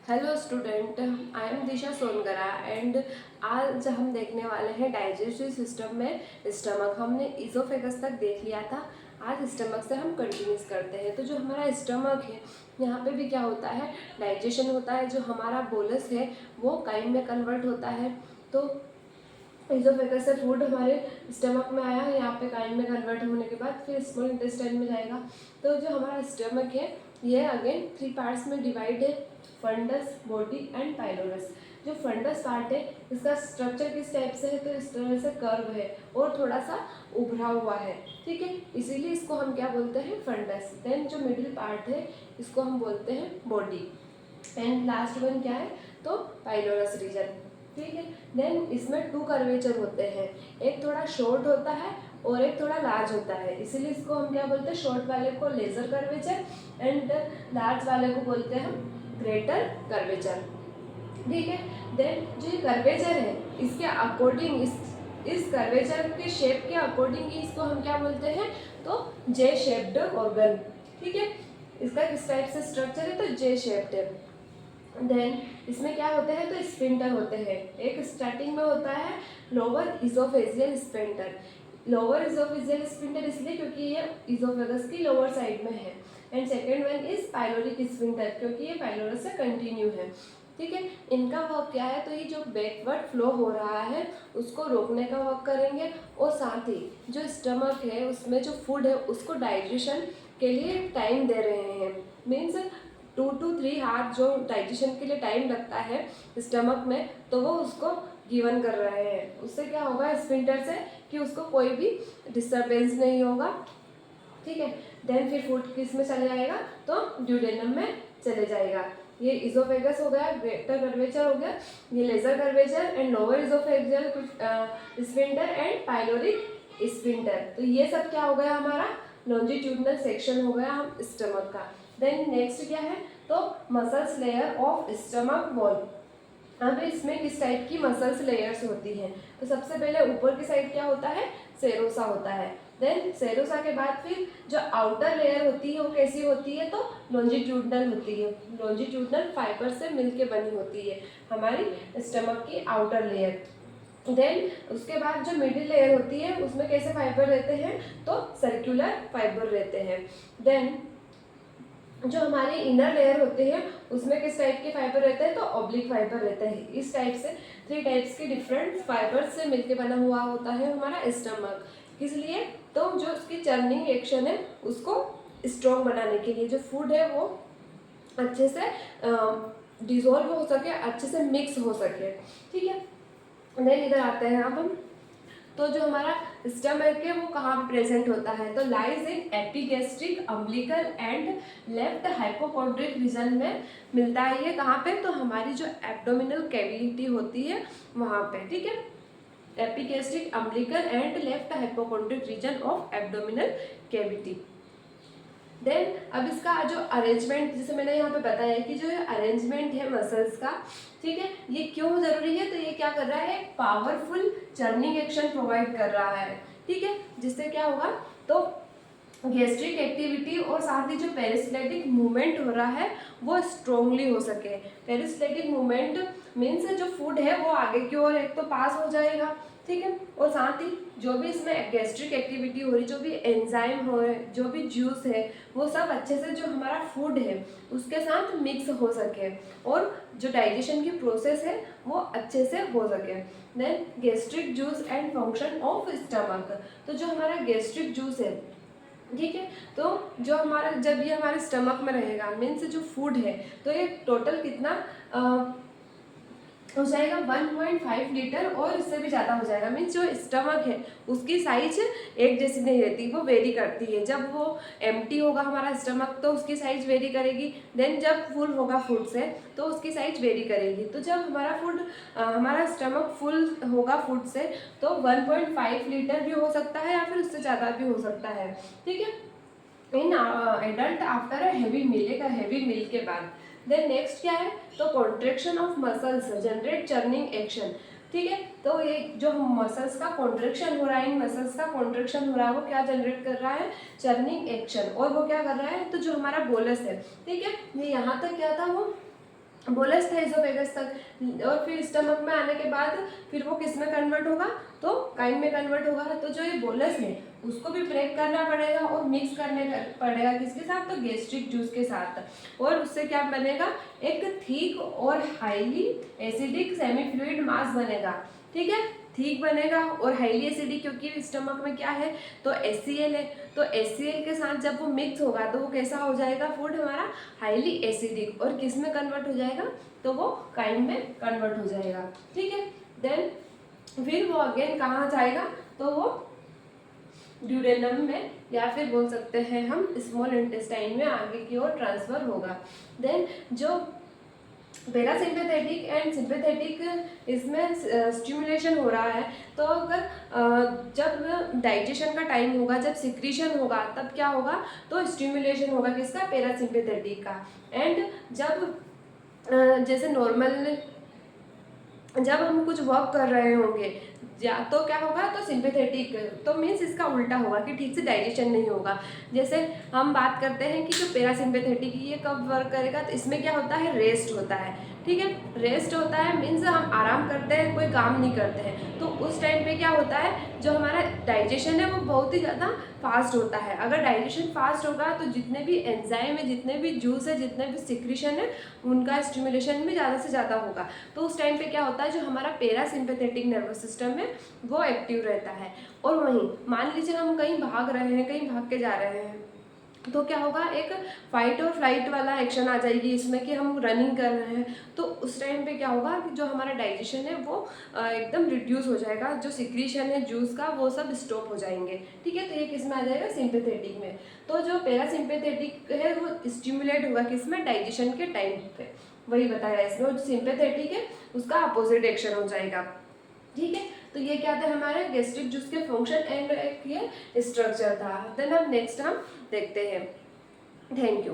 Hello student, I am Disha Songara and आज हम देखने वाले हैं डाइजेस्टिव सिस्टम में स्टमक। हमने इजोफेगस तक देख लिया था। आज स्टमक से हम कंटिन्यूस करते हैं। तो जो हमारा स्टमक है, यहाँ पे भी क्या होता है, डाइजेशन होता है। जो हमारा बोलस है वो काइम में कन्वर्ट होता है। तो इजोफेगस से फूड हमारे स्टमक में आया, यहाँ पे काइम में कन्वर्ट होने के बाद फिर स्मॉल इंटेस्टाइन में जाएगा। तो जो हमारा स्टमक है ये अगेन 3 पार्ट्स में डिवाइड है, फंडस, बॉडी एंड पाइलोरस। जो फंडस पार्ट है इसका स्ट्रक्चर किस टाइप से है, तो इस तरह से कर्व है और थोड़ा सा उभरा हुआ है, ठीक है, इसीलिए इसको हम क्या बोलते हैं, फंडस। देन जो मिडिल पार्ट है इसको हम बोलते हैं बॉडी एंड लास्ट वन क्या है, तो पाइलोरस रीजन, ठीक है। देन इसमें 2 कर्वेचर होते हैं, एक थोड़ा शॉर्ट होता है और एक थोड़ा लार्ज होता है, इसीलिए इसको हम क्या बोलते हैं, शॉर्ट वाले को लेजर कर्वेचर एंड लार्ज वाले को बोलते हैं हम ग्रेटर कर्वेचर, ठीक है। देन जो ये कर्वेचर है इसके अकॉर्डिंग इस कर्वेचर के शेप के अकॉर्डिंग ही इसको हम क्या बोलते हैं, तो जे शेप्ड ऑर्गन, ठीक है। इसका किस टाइप से स्ट्रक्चर है, तो जे शेप्ड है। देन इसमें क्या होते हैं, तो स्फिंक्टर होते हैं। एक स्टार्टिंग में होता है lower oesophageal sphincter. Lower oesophageal sphincter इसलिए क्योंकि ये इजोफेगस की लोअर साइड में है। And second one is pyloric sphincter, क्योंकि ये पाइलोरस से कंटिन्यू है, ठीक है। इनका वर्क क्या है, तो ये जो बैकवर्ड फ्लो हो रहा है उसको रोकने का वर्क करेंगे और साथ ही जो स्टमक है उसमें जो फूड है उसको डाइजेशन के लिए टाइम दे रहे हैं। मीन्स 2 to 3 आवर जो डाइजेशन के लिए टाइम लगता है स्टमक में, तो वो उसको गिवन कर रहे हैं। उससे क्या होगा स्फिंक्टर से, कि उसको कोई भी डिस्टर्बेंस नहीं होगा, ठीक है। देन फिर फूड किस में चले जाएगा, तो ड्यूडेनम में चले जाएगा। ये इजोफेगस हो गया, ग्रेटर कर्वेचर हो गया, ये lesser curvature and lower oesophageal sphincter and pyloric sphincter. तो ये सब क्या हो गया, हमारा लॉन्जिट्यूडनल सेक्शन हो गया हम स्टमक का। देन नेक्स्ट क्या है, तो muscles layer of stomach wall. अब इसमें किस टाइप की मसल्स लेयर्स होती हैं, तो सबसे पहले ऊपर की साइड क्या होता है, सेरोसा होता है। देन सेरोसा के बाद फिर जो आउटर लेयर होती है वो कैसी होती है, तो लॉन्जिट्यूडनल होती है। लॉन्जिट्यूडनल फाइबर से मिलके बनी होती है हमारी स्टमक की आउटर लेयर। देन उसके बाद जो मिडिल लेयर होती है उसमें कैसे फाइबर रहते हैं, तो सर्कुलर फाइबर रहते हैं। देन जो हमारी इनर लेयर होते हैं उसमें किस टाइप के फाइबर रहते हैं, तो ऑब्लिक फाइबर रहते हैं। इस टाइप से 3 टाइप्स के डिफरेंट फाइबर से मिलकर बना हुआ होता है हमारा स्टमक। किस लिए, तो जो उसकी चर्निंग एक्शन है उसको स्ट्रॉन्ग बनाने के लिए, जो फूड है वो अच्छे से डिजोल्व हो सके, अच्छे से मिक्स हो सके, ठीक है। देन इधर आते हैं अब हम, तो जो हमारा स्टमक है वो कहाँ पे प्रेजेंट होता है, तो lies in epigastric, umbilical and left hypochondriac region में मिलता है। ये कहाँ पे, तो हमारी जो एब्डोमिनल कैविटी होती है वहाँ पे, ठीक है। Epigastric, umbilical and left hypochondriac region of abdominal cavity. Then अब इसका जो अरेंजमेंट, जैसे मैंने यहाँ पे बताया कि जो अरेंजमेंट है मसल्स का, ठीक है, ये क्यों जरूरी है, तो ये क्या कर रहा है, पावरफुल चर्निंग एक्शन प्रोवाइड कर रहा है, ठीक है। जिससे क्या होगा, तो गैस्ट्रिक एक्टिविटी और साथ ही जो पेरिस्टैटिक मूवमेंट हो रहा है वो स्ट्रोंगली हो सके। पेरिस्टैटिक मूवमेंट मीन्स जो फूड है वो आगे की ओर एक तो पास हो जाएगा, ठीक है, और साथ ही जो भी इसमें गैस्ट्रिक एक्टिविटी हो रही, जो भी एंजाइम हो, जो भी जूस है, वो सब अच्छे से जो हमारा फूड है उसके साथ मिक्स हो सके और जो डाइजेशन की प्रोसेस है वो अच्छे से हो सके। Then gastric juice and function of stomach, तो जो हमारा गैस्ट्रिक जूस है, ठीक है, तो जो हमारा जब ये हमारे स्टमक में रहेगा, मीन्स जो फूड है, तो ये टोटल कितना हो जाएगा 1.5 लीटर और इससे भी ज़्यादा हो जाएगा। मीन्स जो स्टमक है उसकी साइज एक जैसी नहीं रहती, वो वेरी करती है। जब वो एम्प्टी होगा हमारा स्टमक तो उसकी साइज वेरी करेगी, देन जब फुल होगा फूड से तो उसकी साइज वेरी करेगी। तो जब हमारा स्टमक फुल होगा फूड से तो 1.5 लीटर भी हो सकता है या फिर उससे ज़्यादा भी हो सकता है, ठीक है, in adult after a heavy meal, एक हैवी मील के बाद। देन नेक्स्ट क्या है, तो contraction of muscles generate churning action, ठीक है। तो ये जो मसल्स का कॉन्ट्रेक्शन हो रहा है, इन मसल्स का कॉन्ट्रेक्शन हो रहा है वो क्या जनरेट कर रहा है, चर्निंग एक्शन। और वो क्या कर रहा है, तो जो हमारा बोलस है, ठीक है, ये यहाँ तक क्या था, वो बोलस था इजोफेगस तक, और फिर स्टमक में आने के बाद फिर वो किस में कन्वर्ट होगा, तो काइम में कन्वर्ट होगा। तो जो ये बोलस है उसको भी ब्रेक करना पड़ेगा और मिक्स करने पड़ेगा किसके साथ, तो गैस्ट्रिक जूस के साथ। और उससे क्या बनेगा, एक थिक और हाईली एसिडिक सेमी फ्लूइड मास बनेगा। ठीक है, थिक बनेगा और हाईली एसिडिक, क्योंकि स्टमक में क्या है, तो HCl है। तो HCl के साथ जब वो मिक्स होगा तो वो कैसा हो जाएगा फूड हमारा, हाईली एसिडिक, और किस में कन्वर्ट हो जाएगा, तो वो काइम में कन्वर्ट हो जाएगा। ठीक है, देन फिर वो अगेन कहाँ जाएगा, तो वो ड्यूडेनम में, या फिर बोल सकते हैं हम स्मॉल इंटेस्टाइन में आगे की ओर ट्रांसफर होगा। देन जो पैरासिम्पेथेटिक एंड सिंपेथेटिक इसमें स्टिमुलेशन हो रहा है, तो अगर जब डाइजेशन का टाइम होगा, जब सिक्रीशन होगा, तब क्या होगा, तो स्टिमुलेशन होगा किसका, पैरासिम्पेथेटिक का। एंड जब जैसे नॉर्मल जब हम कुछ वर्क कर रहे होंगे या तो क्या होगा, तो सिंपेथेटिक, तो मीन्स इसका उल्टा होगा कि ठीक से डाइजेशन नहीं होगा। जैसे हम बात करते हैं कि जो पैरासिम्पेथेटिक ये कब वर्क करेगा, तो इसमें क्या होता है, रेस्ट होता है। ठीक है, रेस्ट होता है मीन्स हम आराम करते हैं, कोई काम नहीं करते हैं, तो उस टाइम पे क्या होता है, जो हमारा डाइजेशन है वो बहुत ही ज़्यादा फास्ट होता है। अगर डाइजेशन फास्ट होगा तो जितने भी एंजाइम है, जितने भी जूस है, जितने भी सिक्रीशन है, उनका स्टिमुलेशन भी ज़्यादा से ज़्यादा होगा। तो उस टाइम पे क्या होता है, जो हमारा पैरासिम्पेथेटिक नर्वस सिस्टम है वो एक्टिव रहता है। और वहीं मान लीजिए हम कहीं भाग रहे हैं, कहीं भाग के जा रहे हैं, तो क्या होगा, एक फाइट और फ्लाइट वाला एक्शन आ जाएगी इसमें कि हम रनिंग कर रहे हैं। तो उस टाइम पे क्या होगा कि जो हमारा डाइजेशन है वो एकदम रिड्यूस हो जाएगा, जो सिक्रीशन है जूस का वो सब स्टॉप हो जाएंगे। ठीक है, तो ये किस में आ जाएगा, सिंपेथेटिक में। तो जो पैरासिम्पेथेटिक है वो स्टिमुलेट होगा किस में, डाइजेशन के टाइम पे, वही बताया इसमें। और जो सिंपेथेटिक है उसका अपोजिट एक्शन हो जाएगा। ठीक है, तो ये क्या था हमारे गैस्ट्रिक जूस के फंक्शन एंड एक ये स्ट्रक्चर था। देन अब नेक्स्ट हम देखते हैं। Thank you.